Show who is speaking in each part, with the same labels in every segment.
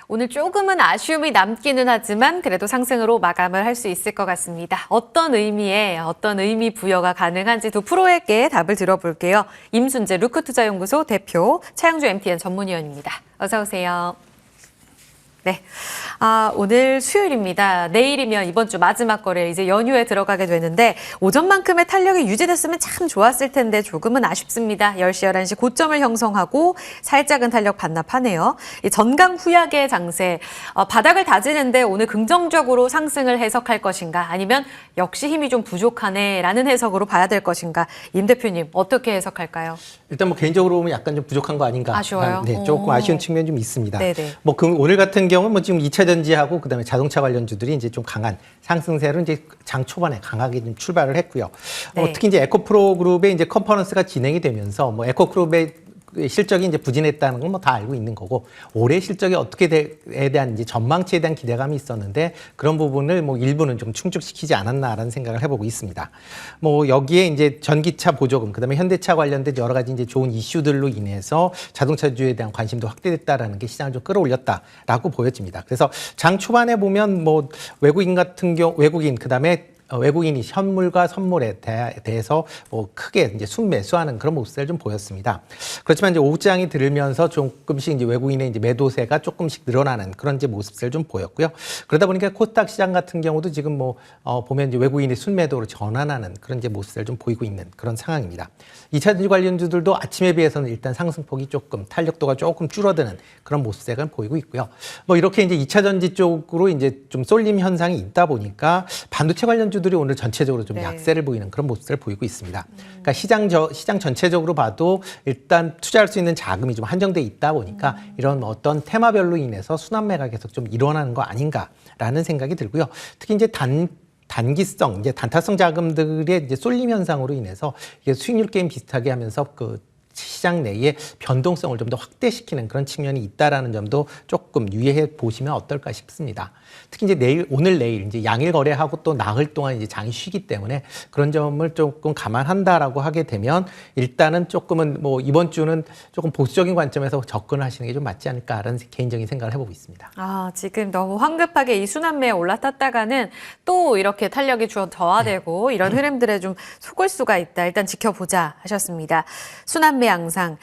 Speaker 1: 오늘 조금은 아쉬움이 남기는 하지만 그래도 상승으로 마감을 할 수 있을 것 같습니다. 어떤 의미 부여가 가능한지 두 프로에게 답을 들어볼게요. 임순재 루크투자연구소 대표, 차영주 MTN 전문위원입니다. 어서 오세요. 네, 오늘 수요일입니다. 내일이면 이번 주 마지막 거래 이제 연휴에 들어가게 되는데 오전만큼의 탄력이 유지됐으면 참 좋았을 텐데 조금은 아쉽습니다. 10시, 11시 고점을 형성하고 살짝은 탄력 반납하네요. 이 전강 후약의 장세, 바닥을 다지는데 오늘 긍정적으로 상승을 해석할 것인가 아니면 역시 힘이 좀 부족하네라는 해석으로 봐야 될 것인가. 임 대표님 어떻게 해석할까요?
Speaker 2: 일단 뭐 개인적으로 보면 약간 좀 부족한 거 아닌가.
Speaker 1: 아쉬워요?
Speaker 2: 네, 조금 아쉬운 측면이 좀 있습니다.
Speaker 1: 네네.
Speaker 2: 뭐 오늘 같은 경우는 뭐 지금 2차 전지하고 그다음에 자동차 관련주들이 이제 좀 강한 상승세로 이제 장 초반에 강하게 좀 출발을 했고요.
Speaker 1: 네.
Speaker 2: 특히 이제 에코프로 그룹의 이제 컨퍼런스가 진행이 되면서 뭐 에코그룹의 실적이 이제 부진했다는 건 뭐 다 알고 있는 거고 올해 실적이 어떻게 에 대한 이제 전망치에 대한 기대감이 있었는데 그런 부분을 뭐 일부는 좀 충족시키지 않았나라는 생각을 해보고 있습니다. 뭐 여기에 이제 전기차 보조금 그다음에 현대차 관련된 여러 가지 이제 좋은 이슈들로 인해서 자동차주에 대한 관심도 확대됐다라는 게 시장을 좀 끌어올렸다라고 보여집니다. 그래서 장 초반에 보면 뭐 외국인 그다음에 외국인이 현물과 선물에 대해서 뭐 크게 이제 순매수하는 그런 모습을 좀 보였습니다. 그렇지만 이제 오후장이 들으면서 조금씩 이제 외국인의 이제 매도세가 조금씩 늘어나는 그런 이제 모습을 좀 보였고요. 그러다 보니까 코스닥 시장 같은 경우도 지금 뭐 보면 이제 외국인이 순매도로 전환하는 그런 이제 모습을 좀 보이고 있는 그런 상황입니다. 2차 전지 관련주들도 아침에 비해서는 일단 상승폭이 조금 탄력도가 조금 줄어드는 그런 모습을 보이고 있고요. 뭐 이렇게 이제 2차 전지 쪽으로 이제 좀 쏠림 현상이 있다 보니까 반도체 관련주 들이 오늘 전체적으로 좀 약세를 보이는 그런 모습을 보이고 있습니다. 그러니까 시장 전체적으로 봐도 일단 투자할 수 있는 자금이 좀 한정돼 있다 보니까 이런 어떤 테마별로 인해서 순환매가 계속 좀 일어나는 거 아닌가라는 생각이 들고요. 특히 이제 단기성, 이제 단타성 자금들의 이제 쏠림 현상으로 인해서 이게 수익률 게임 비슷하게 하면서 그 시장 내의 변동성을 좀 더 확대시키는 그런 측면이 있다라는 점도 조금 유의해 보시면 어떨까 싶습니다. 특히 이제 오늘 내일 이제 양일 거래하고 또 나흘 동안 이제 장이 쉬기 때문에 그런 점을 조금 감안한다라고 하게 되면 일단은 조금은 뭐 이번 주는 조금 보수적인 관점에서 접근을 하시는 게 좀 맞지 않을까라는 개인적인 생각을 해보고 있습니다.
Speaker 1: 지금 너무 황급하게 이 순환매에 올라탔다가는 또 이렇게 탄력이 저하되고 이런 흐름들에 좀 속을 수가 있다. 일단 지켜보자 하셨습니다. 순환매 양상.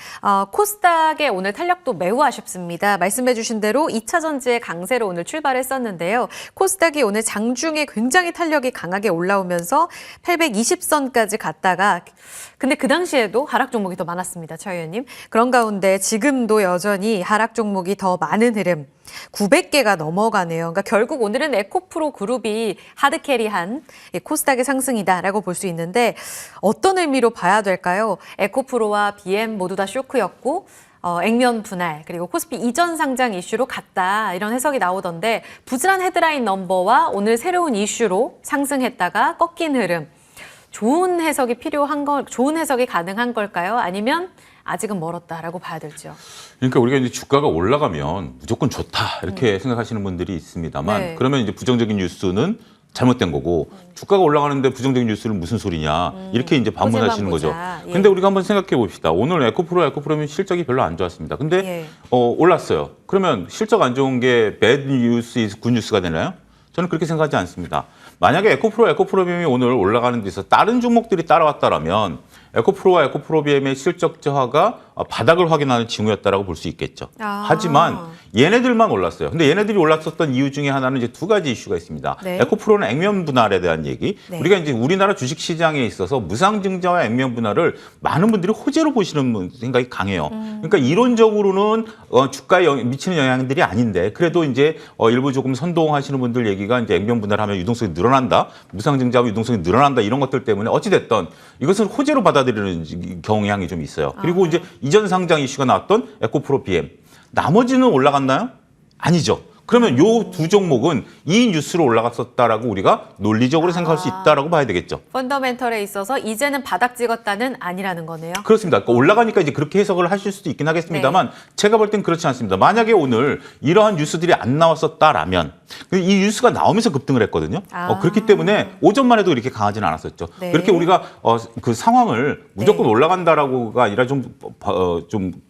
Speaker 1: 코스닥의 오늘 탄력도 매우 아쉽습니다. 말씀해 주신 대로 2차 전지의 강세로 오늘 출발했었는데요. 코스닥이 오늘 장중에 굉장히 탄력이 강하게 올라오면서 820선까지 갔다가 근데 그 당시에도 하락 종목이 더 많았습니다. 차 의원님. 그런 가운데 지금도 여전히 하락 종목이 더 많은 흐름. 900개가 넘어가네요. 그러니까 결국 오늘은 에코프로 그룹이 하드캐리한 코스닥의 상승이다라고 볼 수 있는데 어떤 의미로 봐야 될까요? 에코프로와 BM 모두 다 쇼크였고 액면 분할 그리고 코스피 이전 상장 이슈로 갔다 이런 해석이 나오던데 부진한 헤드라인 넘버와 오늘 새로운 이슈로 상승했다가 꺾인 흐름. 좋은 해석이 좋은 해석이 가능한 걸까요? 아니면 아직은 멀었다라고 봐야 될지요?
Speaker 3: 그러니까 우리가 이제 주가가 올라가면 무조건 좋다 이렇게 생각하시는 분들이 있습니다만
Speaker 1: 네.
Speaker 3: 그러면 이제 부정적인 뉴스는 잘못된 거고 주가가 올라가는데 부정적인 뉴스는 무슨 소리냐 이렇게 이제 반문하시는 거죠.
Speaker 1: 예.
Speaker 3: 근데 우리가 한번 생각해 봅시다. 오늘 에코프로면 실적이 별로 안 좋았습니다. 근데
Speaker 1: 예.
Speaker 3: 올랐어요. 그러면 실적 안 좋은 게 bad news is good news가 되나요? 저는 그렇게 생각하지 않습니다. 만약에 에코프로비엠이 오늘 올라가는 데서 다른 종목들이 따라왔다라면 에코프로와 에코프로비엠의 실적 저하가 바닥을 확인하는 징후였다라고 볼 수 있겠죠. 하지만 얘네들만 올랐어요. 근데 얘네들이 올랐었던 이유 중에 하나는 이제 두 가지 이슈가 있습니다.
Speaker 1: 네.
Speaker 3: 에코프로는 액면 분할에 대한 얘기.
Speaker 1: 네.
Speaker 3: 우리가 이제 우리나라 주식 시장에 있어서 무상증자와 액면 분할을 많은 분들이 호재로 보시는 생각이 강해요. 그러니까 이론적으로는 주가에 미치는 영향들이 아닌데 그래도 이제 일부 조금 선동하시는 분들 얘기가 이제 액면 분할하면 유동성이 늘어난다, 무상증자하면 유동성이 늘어난다 이런 것들 때문에 어찌 됐든 이것을 호재로 받아들이는 경향이 좀 있어요. 그리고 이제 이전 상장 이슈가 나왔던 에코프로 BM. 나머지는 올라갔나요? 아니죠. 그러면 요 두 종목은 이 뉴스로 올라갔었다라고 우리가 논리적으로 생각할 수 있다라고 봐야 되겠죠.
Speaker 1: 펀더멘털에 있어서 이제는 바닥 찍었다는 아니라는 거네요.
Speaker 3: 그렇습니다. 그러니까 올라가니까 이제 그렇게 해석을 하실 수도 있긴 하겠습니다만 제가 볼 땐 그렇지 않습니다. 만약에 오늘 이러한 뉴스들이 안 나왔었다라면 이 뉴스가 나오면서 급등을 했거든요. 그렇기 때문에 오전만 해도 이렇게 강하지는 않았었죠.
Speaker 1: 네.
Speaker 3: 그렇게 우리가 그 상황을 무조건 올라간다라고가 아니라 좀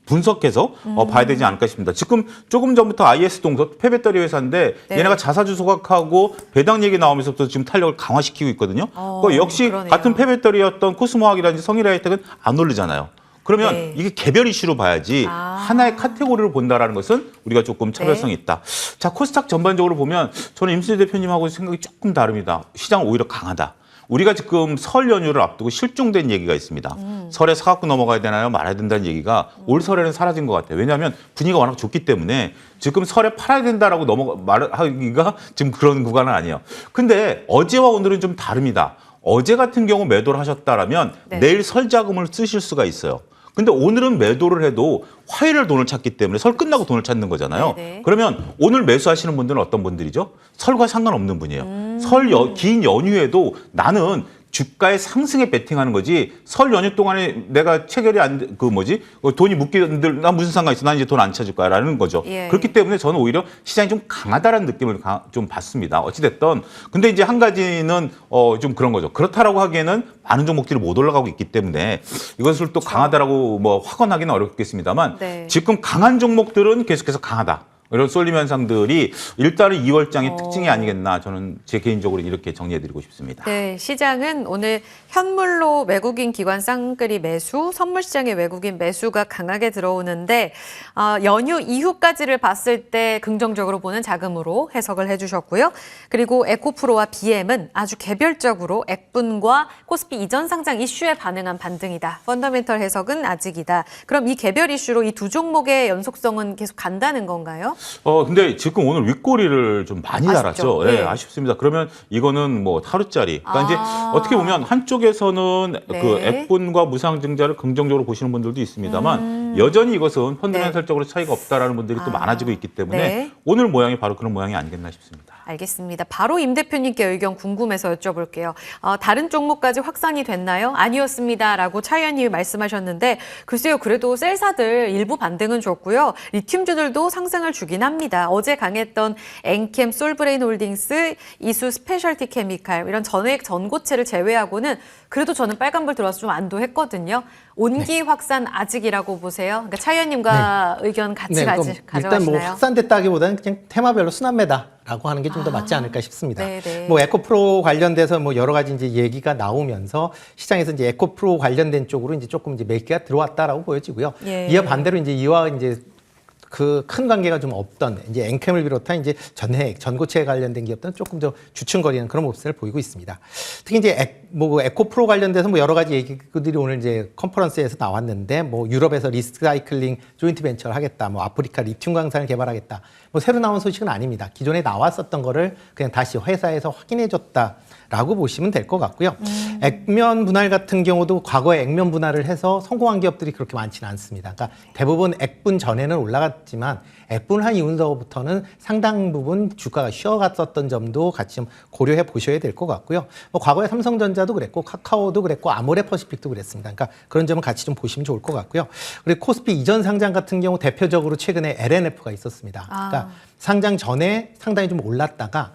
Speaker 3: 분석해서 봐야 되지 않을까 싶습니다. 지금 조금 전부터 IS 동서 폐배터리 회사인데
Speaker 1: 네.
Speaker 3: 얘네가 자사주 소각하고 배당 얘기 나오면서부터 지금 탄력을 강화시키고 있거든요. 역시
Speaker 1: 그러네요.
Speaker 3: 같은 폐배터리였던 코스모학이라든지 성일하이텍은 안 오르잖아요. 그러면
Speaker 1: 네.
Speaker 3: 이게 개별 이슈로 봐야지 하나의 카테고리로 본다라는 것은 우리가 조금 차별성이
Speaker 1: 네.
Speaker 3: 있다. 자, 코스닥 전반적으로 보면 저는 임수재 대표님하고 생각이 조금 다릅니다. 시장 오히려 강하다. 우리가 지금 설 연휴를 앞두고 실종된 얘기가 있습니다. 설에 사갖고 넘어가야 되나요? 말아야 된다는 얘기가 올 설에는 사라진 것 같아요. 왜냐하면 분위기가 워낙 좋기 때문에 지금 설에 팔아야 된다라고 말하기가 지금 그런 구간은 아니에요. 근데 어제와 오늘은 좀 다릅니다. 어제 같은 경우 매도를 하셨다라면
Speaker 1: 네.
Speaker 3: 내일 설 자금을 쓰실 수가 있어요. 근데 오늘은 매도를 해도 화요일에 돈을 찾기 때문에 설 끝나고 돈을 찾는 거잖아요.
Speaker 1: 네네.
Speaker 3: 그러면 오늘 매수하시는 분들은 어떤 분들이죠? 설과 상관없는 분이에요. 긴 연휴에도 나는 주가의 상승에 베팅하는 거지 설 연휴 동안에 내가 체결이 돈이 묶이는들 나 무슨 상관 있어? 난 이제 돈 안 찾을 거야라는 거죠.
Speaker 1: 예.
Speaker 3: 그렇기 때문에 저는 오히려 시장이 좀 강하다라는 느낌을 좀 받습니다. 어찌됐든 근데 이제 한 가지는 좀 그런 거죠. 그렇다라고 하기에는 많은 종목들이 못 올라가고 있기 때문에 이것을 또 강하다라고 뭐 확언하기는 어렵겠습니다만
Speaker 1: 네.
Speaker 3: 지금 강한 종목들은 계속해서 강하다. 이런 쏠림 현상들이 일단은 2월장의 특징이 아니겠나 저는 제 개인적으로 이렇게 정리해드리고 싶습니다.
Speaker 1: 네, 시장은 오늘 현물로 외국인 기관 쌍끌이 매수, 선물 시장에 외국인 매수가 강하게 들어오는데 연휴 이후까지를 봤을 때 긍정적으로 보는 자금으로 해석을 해주셨고요. 그리고 에코프로와 BM은 아주 개별적으로 액분과 코스피 이전 상장 이슈에 반응한 반등이다. 펀더멘털 해석은 아직이다. 그럼 이 개별 이슈로 이 두 종목의 연속성은 계속 간다는 건가요?
Speaker 3: 근데 지금 오늘 윗꼬리를 좀 많이
Speaker 1: 아쉽죠.
Speaker 3: 달았죠.
Speaker 1: 네.
Speaker 3: 예, 아쉽습니다. 그러면 이거는 뭐 하루짜리. 그러니까 이제 어떻게 보면 한쪽에서는
Speaker 1: 네.
Speaker 3: 그 액분과 무상증자를 긍정적으로 보시는 분들도 있습니다만 여전히 이것은 펀드멘탈적으로 차이가 없다라는 분들이 또 많아지고 있기 때문에
Speaker 1: 네.
Speaker 3: 오늘 모양이 바로 그런 모양이 아니겠나 싶습니다.
Speaker 1: 알겠습니다. 바로 임 대표님께 의견 궁금해서 여쭤볼게요. 다른 종목까지 확산이 됐나요? 아니었습니다라고 차 의원님이 말씀하셨는데 글쎄요. 그래도 셀사들 일부 반등은 줬고요. 리튬주들도 상승을 주긴 합니다. 어제 강했던 엔캠, 솔브레인 홀딩스, 이수 스페셜티 케미칼 이런 전액 전고체를 제외하고는 그래도 저는 빨간불 들어와서 좀 안도했거든요. 온기 확산 아직이라고 보세요? 그러니까 차 의원님과 의견 같이
Speaker 2: 그럼
Speaker 1: 가져가시나요?
Speaker 2: 일단 뭐 확산됐다기보다는 그냥 테마별로 순환매다라고 하는 게 좀 더 맞지 않을까 싶습니다.
Speaker 1: 네네.
Speaker 2: 뭐 에코프로 관련돼서 뭐 여러 가지 이제 얘기가 나오면서 시장에서 이제 에코프로 관련된 쪽으로 이제 조금 이제 매기가 들어왔다라고 보여지고요.
Speaker 1: 예.
Speaker 2: 이와 반대로 이와 이제 그 큰 관계가 좀 없던 이제 엔캠을 비롯한 이제 전해액, 전고체에 관련된 기업들은 조금 더 주춤거리는 그런 모습을 보이고 있습니다. 특히 이제 에코프로 관련돼서 뭐 여러 가지 얘기들이 오늘 이제 컨퍼런스에서 나왔는데 뭐 유럽에서 리사이클링 조인트 벤처를 하겠다, 뭐 아프리카 리튬 광산을 개발하겠다, 뭐 새로 나온 소식은 아닙니다. 기존에 나왔었던 거를 그냥 다시 회사에서 확인해줬다. 라고 보시면 될 것 같고요. 액면 분할 같은 경우도 과거에 액면 분할을 해서 성공한 기업들이 그렇게 많지는 않습니다. 그러니까 대부분 액분 전에는 올라갔지만 액분한 이후서부터는 상당 부분 주가가 쉬어갔었던 점도 같이 좀 고려해 보셔야 될 것 같고요. 뭐 과거에 삼성전자도 그랬고 카카오도 그랬고 아모레퍼시픽도 그랬습니다. 그러니까 그런 점은 같이 좀 보시면 좋을 것 같고요. 그리고 코스피 이전 상장 같은 경우 대표적으로 최근에 LNF가 있었습니다. 그러니까 상장 전에 상당히 좀 올랐다가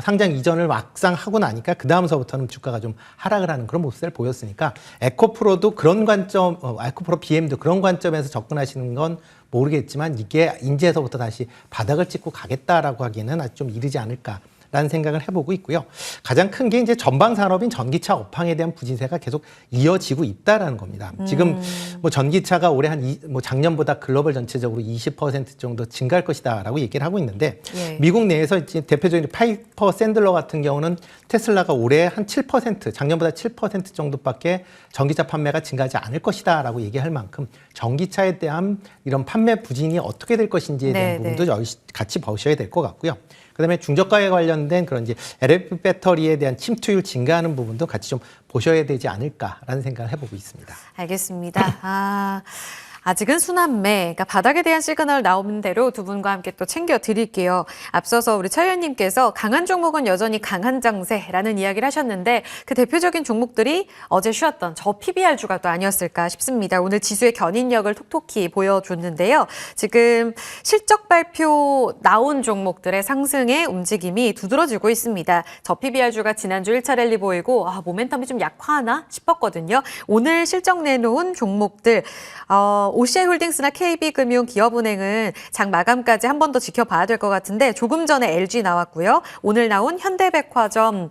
Speaker 2: 상장 이전을 막상 하고 나니까 그 다음서부터는 주가가 좀 하락을 하는 그런 모습을 보였으니까 에코프로도 그런 관점, 에코프로 BM도 그런 관점에서 접근하시는 건 모르겠지만 이게 인제에서부터 다시 바닥을 찍고 가겠다라고 하기에는 아주 좀 이르지 않을까. 라는 생각을 해보고 있고요. 가장 큰 게 이제 전방 산업인 전기차 업황에 대한 부진세가 계속 이어지고 있다라는 겁니다. 지금 뭐 전기차가 올해 뭐 작년보다 글로벌 전체적으로 20% 정도 증가할 것이다라고 얘기를 하고 있는데
Speaker 1: 예.
Speaker 2: 미국 내에서 이제 대표적인 파이퍼 샌들러 같은 경우는 테슬라가 올해 한 7%, 작년보다 7% 정도밖에 전기차 판매가 증가하지 않을 것이다라고 얘기할 만큼 전기차에 대한 이런 판매 부진이 어떻게 될 것인지에 대한
Speaker 1: 네,
Speaker 2: 부분도 같이 보셔야 될 것 같고요. 그다음에 중저가에 관련된 그런 이제 LFP 배터리에 대한 침투율 증가하는 부분도 같이 좀 보셔야 되지 않을까라는 생각을 해보고 있습니다.
Speaker 1: 알겠습니다. 아직은 순환매, 그러니까 바닥에 대한 시그널 나오는 대로 두 분과 함께 또 챙겨드릴게요. 앞서서 우리 차 의원님께서 강한 종목은 여전히 강한 장세라는 이야기를 하셨는데 그 대표적인 종목들이 어제 쉬었던 저 PBR주가 또 아니었을까 싶습니다. 오늘 지수의 견인력을 톡톡히 보여줬는데요. 지금 실적 발표 나온 종목들의 상승의 움직임이 두드러지고 있습니다. 저 PBR주가 지난주 1차 랠리 보이고 모멘텀이 좀 약화하나 싶었거든요. 오늘 실적 내놓은 종목들 OCI홀딩스나 KB금융, 기업은행은 장 마감까지 한 번 더 지켜봐야 될 것 같은데 조금 전에 LG 나왔고요. 오늘 나온 현대백화점.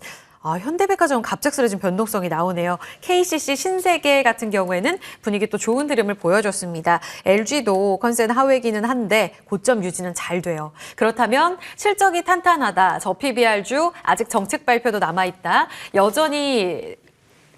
Speaker 1: 현대백화점 갑작스레진 변동성이 나오네요. KCC, 신세계 같은 경우에는 분위기 또 좋은 흐름을 보여줬습니다. LG도 컨센 하회기는 한데 고점 유지는 잘 돼요. 그렇다면 실적이 탄탄하다. 저 PBR주 아직 정책 발표도 남아있다. 여전히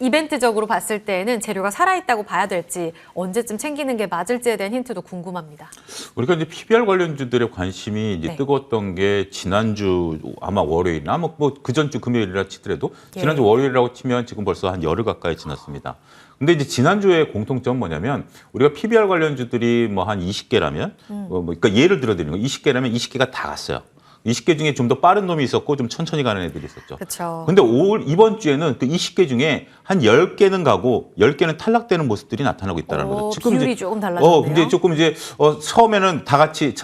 Speaker 1: 이벤트적으로 봤을 때에는 재료가 살아있다고 봐야 될지 언제쯤 챙기는 게 맞을지에 대한 힌트도 궁금합니다.
Speaker 3: 우리가 이제 PBR 관련주들의 관심이 이제
Speaker 1: 네.
Speaker 3: 뜨거웠던 게 지난주 아마 월요일이나 뭐 그 전주 금요일이라 치더라도
Speaker 1: 예.
Speaker 3: 지난주 월요일이라고 치면 지금 벌써 한 열흘 가까이 지났습니다. 근데 이제 지난주의 공통점은 뭐냐면 우리가 PBR 관련주들이 뭐 한 20개라면 그러니까 예를 들어 드리는 거 20개라면 20개가 다 갔어요. 20개 중에 좀 더 빠른 놈이 있었고 좀 천천히 가는 애들이 있었죠.
Speaker 1: 그렇죠.
Speaker 3: 근데 이번 주에는 그 20개 중에 한 10개는 가고 10개는 탈락되는 모습들이 나타나고 있다는 거죠.
Speaker 1: 비율이 조금 달라졌네요.
Speaker 3: 근데 조금 처음에는 다 같이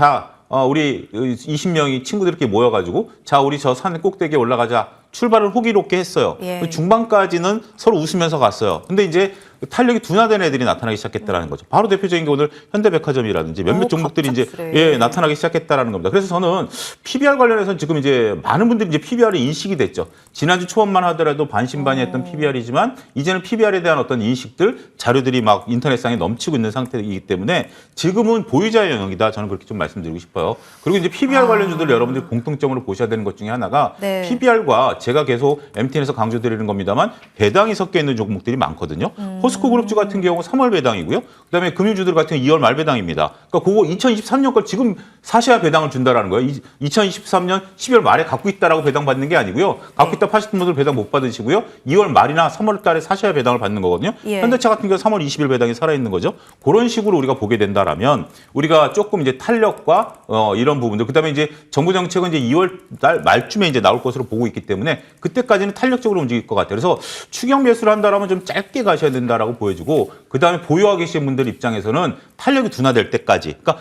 Speaker 3: 우리 20명이 친구들끼리 모여가지고 우리 저 산 꼭대기에 올라가자. 출발을 호기롭게 했어요.
Speaker 1: 예.
Speaker 3: 중반까지는 서로 웃으면서 갔어요. 근데 이제 탄력이 둔화된 애들이 나타나기 시작했다는 거죠. 바로 대표적인 게 오늘 현대백화점이라든지 몇몇 종목들이 이제 나타나기 시작했다는 겁니다. 그래서 저는 PBR 관련해서는 지금 이제 많은 분들이 이제 PBR이 인식이 됐죠. 지난주 초반만 하더라도 반신반의했던 PBR이지만 이제는 PBR에 대한 어떤 인식들, 자료들이 막 인터넷상에 넘치고 있는 상태이기 때문에 지금은 보유자의 영역이다. 저는 그렇게 좀 말씀드리고 싶어요. 그리고 이제 PBR 관련주들 여러분들이 공통점으로 보셔야 되는 것 중에 하나가
Speaker 1: 네.
Speaker 3: PBR과 제가 계속 MTN에서 강조드리는 겁니다만 배당이 섞여 있는 종목들이 많거든요. 포스코그룹주 같은 경우 3월 배당이고요. 그다음에 금융주들 같은 경우 2월 말 배당입니다. 그러니까 그거 2023년 걸 지금 사셔야 배당을 준다라는 거예요. 2023년 12월 말에 갖고 있다라고 배당 받는 게 아니고요. 갖고 있다 파시는 분들 배당 못 받으시고요. 2월 말이나 3월 달에 사셔야 배당을 받는 거거든요.
Speaker 1: 예.
Speaker 3: 현대차 같은 경우 3월 20일 배당이 살아있는 거죠. 그런 식으로 우리가 보게 된다라면 우리가 조금 이제 탄력과 이런 부분들 그다음에 이제 정부 정책은 이제 2월 달 말쯤에 이제 나올 것으로 보고 있기 때문에 그때까지는 탄력적으로 움직일 것 같아요. 그래서 추경 매수를 한다라면 좀 짧게 가셔야 된다라고 보여지고 그다음에 보유하고 계신 분들 입장에서는 탄력이 둔화될 때까지. 그러니까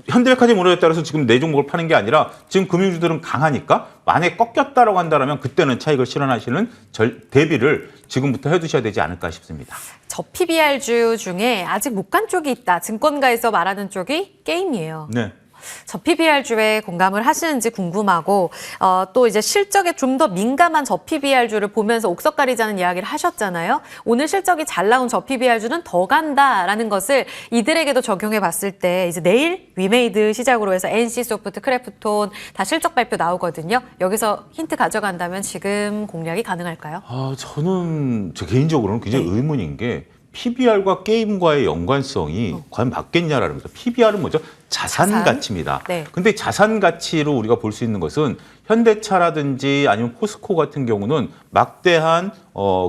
Speaker 3: 현대백화점이 무너졌다 그래서 지금 내 종목을 파는 게 아니라 지금 금융주들은 강하니까 만약에 꺾였다라고 한다면 그때는 차익을 실현하시는 대비를 지금부터 해두셔야 되지 않을까 싶습니다.
Speaker 1: 저 PBR주 중에 아직 못 간 쪽이 있다. 증권가에서 말하는 쪽이 게임이에요.
Speaker 3: 네.
Speaker 1: 저 PBR주에 공감을 하시는지 궁금하고 또 이제 실적에 좀 더 민감한 저 PBR주를 보면서 옥석가리자는 이야기를 하셨잖아요. 오늘 실적이 잘 나온 저 PBR주는 더 간다라는 것을 이들에게도 적용해 봤을 때 이제 내일 위메이드 시작으로 해서 NC소프트, 크래프톤 다 실적 발표 나오거든요. 여기서 힌트 가져간다면 지금 공략이 가능할까요?
Speaker 3: 저는 제 개인적으로는 굉장히 의문인 게 PBR과 게임과의 연관성이 과연 맞겠냐라는 거죠. PBR은 뭐죠? 자산 가치입니다.
Speaker 1: 네.
Speaker 3: 근데 자산 가치로 우리가 볼 수 있는 것은 현대차라든지 아니면 포스코 같은 경우는 막대한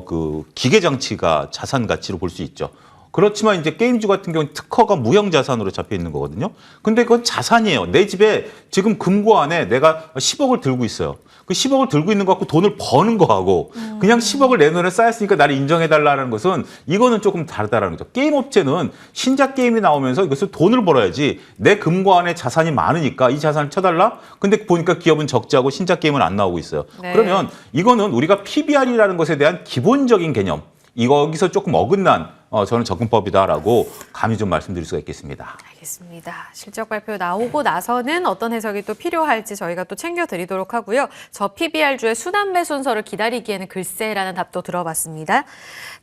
Speaker 3: 그 기계 장치가 자산 가치로 볼 수 있죠. 그렇지만 이제 게임주 같은 경우는 특허가 무형 자산으로 잡혀 있는 거거든요. 근데 그건 자산이에요. 내 집에 지금 금고 안에 내가 10억을 들고 있어요. 그 10억을 들고 있는 거 갖고 돈을 버는 거하고 그냥 10억을 내 눈에 쌓였으니까 나를 인정해달라는 것은 이거는 조금 다르다라는 거죠. 게임 업체는 신작 게임이 나오면서 이것을 돈을 벌어야지 내 금고 안에 자산이 많으니까 이 자산을 쳐달라? 근데 보니까 기업은 적자고 신작 게임은 안 나오고 있어요.
Speaker 1: 네.
Speaker 3: 그러면 이거는 우리가 PBR이라는 것에 대한 기본적인 개념 여기서 조금 어긋난 저는 접근법이다라고 감히 좀 말씀드릴 수가 있겠습니다.
Speaker 1: 알겠습니다. 실적 발표 나오고 나서는 어떤 해석이 또 필요할지 저희가 또 챙겨드리도록 하고요. 저 PBR주의 순환매 순서를 기다리기에는 글쎄라는 답도 들어봤습니다.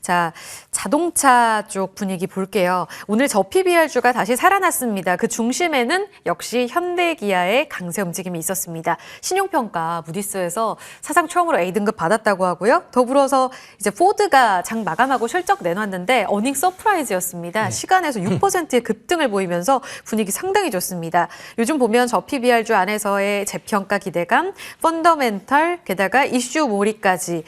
Speaker 1: 자, 자동차 쪽 분위기 볼게요. 오늘 저 PBR주가 다시 살아났습니다. 그 중심에는 역시 현대기아의 강세 움직임이 있었습니다. 신용평가 무디스에서 사상 처음으로 A등급 받았다고 하고요. 더불어서 이제 포드가 장 마감하고 실적 내놨는데 어닝 서프라이즈였습니다. 시간에서 6%의 급등을 보이면서 분위기 상당히 좋습니다. 요즘 보면 저 PBR주 안에서의 재평가 기대감, 펀더멘털, 게다가 이슈 몰이까지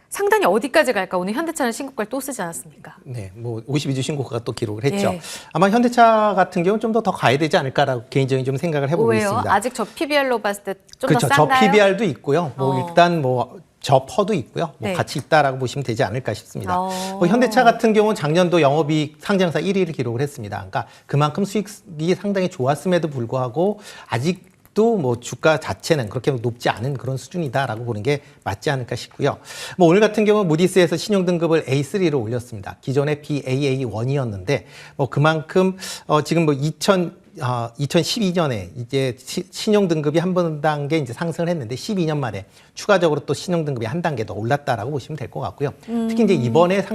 Speaker 1: 상당히 어디까지 갈까? 오늘 현대차는 신고가를 또 쓰지 않았습니까?
Speaker 2: 네, 뭐 52주 신고가 또 기록을 했죠.
Speaker 1: 예.
Speaker 2: 아마 현대차 같은 경우는 좀 더 가야 되지 않을까라고 개인적인 좀 생각을 해보고
Speaker 1: 왜요?
Speaker 2: 있습니다.
Speaker 1: 아직 저 PBR로 봤을 때 좀 더
Speaker 2: 그렇죠. 저
Speaker 1: 싼가요?
Speaker 2: PBR도 있고요. 뭐 일단 뭐 저 퍼도 있고요. 뭐
Speaker 1: 네.
Speaker 2: 같이 있다라고 보시면 되지 않을까 싶습니다.
Speaker 1: 어.
Speaker 2: 현대차 같은 경우는 작년도 영업이익 상장사 1위를 기록을 했습니다. 그러니까 그만큼 수익이 상당히 좋았음에도 불구하고 아직 아직도 뭐 주가 자체는 그렇게 높지 않은 그런 수준이다라고 보는 게 맞지 않을까 싶고요. 뭐 오늘 같은 경우 무디스에서 신용 등급을 A3로 올렸습니다. 기존에 Baa1이었는데 뭐 그만큼 지금 뭐 2012년에 이제 신용 등급이 한 단계 이제 상승을 했는데 12년 만에 추가적으로 또 신용 등급이 한 단계 더 올랐다라고 보시면 될 것 같고요. 특히 이제 이번에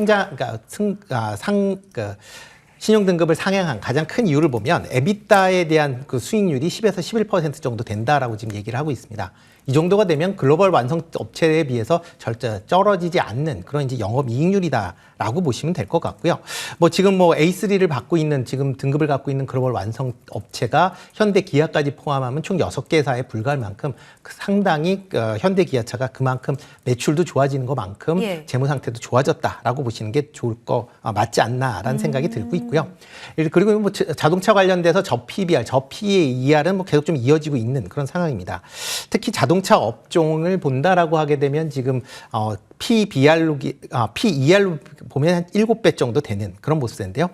Speaker 2: 신용 등급을 상향한 가장 큰 이유를 보면 에비타에 대한 그 수익률이 10에서 11% 정도 된다라고 지금 얘기를 하고 있습니다. 이 정도가 되면 글로벌 완성 업체에 비해서 절대 떨어지지 않는 그런 이제 영업 이익률이다라고 보시면 될 것 같고요. 뭐 지금 뭐 A3를 받고 있는 지금 등급을 갖고 있는 글로벌 완성 업체가 현대 기아까지 포함하면 총 6개사에 불과할 만큼 상당히 현대 기아차가 그만큼 매출도 좋아지는 것만큼
Speaker 1: 예.
Speaker 2: 재무 상태도 좋아졌다라고 보시는 게 좋을 거 맞지 않나라는 생각이 들고 있고요. 그리고 뭐 자동차 관련돼서 저 PER은 뭐 계속 좀 이어지고 있는 그런 상황입니다. 특히 자동차 업종을 본다라고 하게 되면 지금 PER로 보면 한 7배 정도 되는 그런 모습인데요.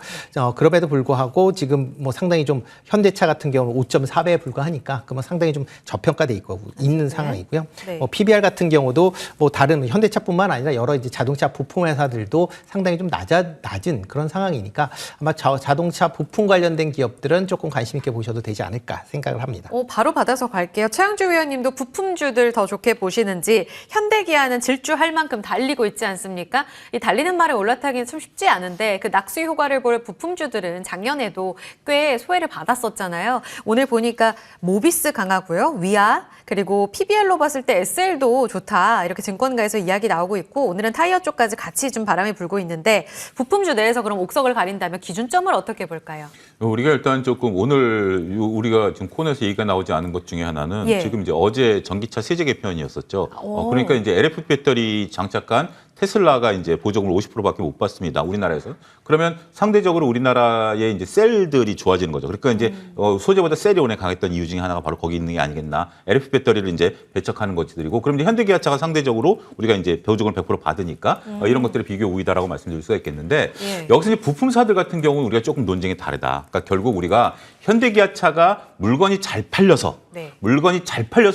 Speaker 2: 그럼에도 불구하고 지금 뭐 상당히 좀 현대차 같은 경우는 5.4배에 불과하니까 그러면 상당히 좀 저평가돼 있는 상황이고요.
Speaker 1: 네.
Speaker 2: PBR 같은 경우도 뭐 다른 현대차뿐만 아니라 여러 이제 자동차 부품 회사들도 상당히 좀 낮은 그런 상황이니까 아마 자동차 부품 관련된 기업들은 조금 관심 있게 보셔도 되지 않을까 생각을 합니다.
Speaker 1: 바로 받아서 갈게요. 최양주 위원님도 부품주들 더 좋게 보시는지 현대기아는 질주할 만큼 달리고 있지 않습니까? 이 달리는 말에 올라타기는 참 쉽지 않은데 그 낙수 효과를 볼 부품주들은 작년에도 꽤 소외를 받았었잖아요. 오늘 보니까 모비스 강하고요. 위아 그리고 PBR로 봤을 때 SL도 좋다. 이렇게 증권가에서 이야기 나오고 있고 오늘은 타이어 쪽까지 같이 좀 바람이 불고 있는데 부품주 내에서 그럼 옥석을 가린다면 기준점을 어떻게 볼까요?
Speaker 3: 우리가 일단 조금 오늘 우리가 지금 코너에서 얘기가 나오지 않은 것 중에 하나는
Speaker 1: 예.
Speaker 3: 지금 이제 어제 전기차 세제 개편이었었죠. 그러니까 이제 LFP 배터리 장착한 테슬라가 이제 보조금을 50%밖에 못 받습니다. 우리나라에서. 그러면 상대적으로 우리나라의 이제 셀들이 좋아지는 거죠. 그러니까 이제 소재보다 셀이 오늘 강했던 이유 중에 하나가 바로 거기 있는 게 아니겠나. LFP 배터리를 이제 배척하는 것들이고, 그럼 이제 현대기아차가 상대적으로 우리가 이제 보조금을 100% 받으니까 이런 것들이 비교 우위다라고 말씀드릴 수가 있겠는데
Speaker 1: 예.
Speaker 3: 여기서 이제 부품사들 같은 경우는 우리가 조금 논쟁이 다르다. 그러니까 결국 우리가 현대기아차가 물건이 잘 팔려서
Speaker 1: 네.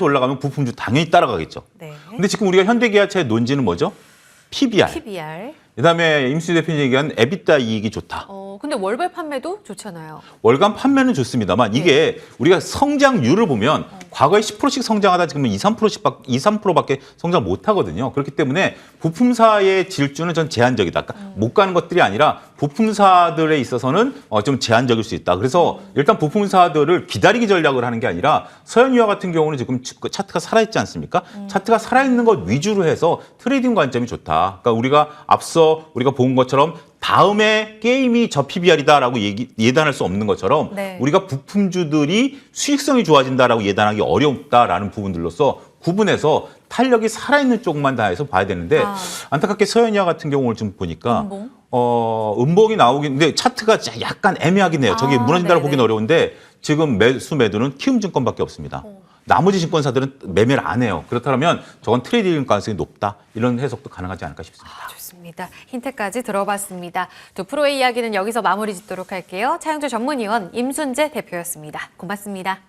Speaker 3: 올라가면 부품주 당연히 따라가겠죠.
Speaker 1: 네.
Speaker 3: 근데 지금 우리가 현대기아차의 논지는 뭐죠? PBR.
Speaker 1: PBR.
Speaker 3: 그다음에 임수 대표님이 얘기한 에비타 이익이 좋다.
Speaker 1: 근데 월별 판매도 좋잖아요.
Speaker 3: 월간 판매는 좋습니다만 이게 우리가 성장률을 보면 과거에 10%씩 성장하다 지금은 2-3%밖에 성장 못 하거든요. 그렇기 때문에 부품사의 질주는 전 제한적이다. 그러니까 못 가는 것들이 아니라 부품사들에 있어서는 좀 제한적일 수 있다. 그래서 일단 부품사들을 기다리기 전략을 하는 게 아니라 서현유와 같은 경우는 지금 차트가 살아있지 않습니까? 차트가 살아있는 것 위주로 해서 트레이딩 관점이 좋다. 그러니까 우리가 앞서 우리가 본 것처럼 다음에 게임이 저 PBR이다라고 예단할 수 없는 것처럼
Speaker 1: 네.
Speaker 3: 우리가 부품주들이 수익성이 좋아진다라고 예단하기 어렵다라는 부분들로서 구분해서 탄력이 살아있는 쪽만 다 해서 봐야 되는데 안타깝게 서현이와 같은 경우를 좀 보니까 음봉이 나오긴 근데 차트가 약간 애매하긴 해요. 저기 무너진다고 보기는 어려운데 지금 매수매도는 키움증권밖에 없습니다. 나머지 증권사들은 매매를 안 해요. 그렇다면 저건 트레이딩 가능성이 높다. 이런 해석도 가능하지 않을까 싶습니다.
Speaker 1: 좋습니다. 힌트까지 들어봤습니다. 두 프로의 이야기는 여기서 마무리 짓도록 할게요. 차영주 전문위원 임순재 대표였습니다. 고맙습니다.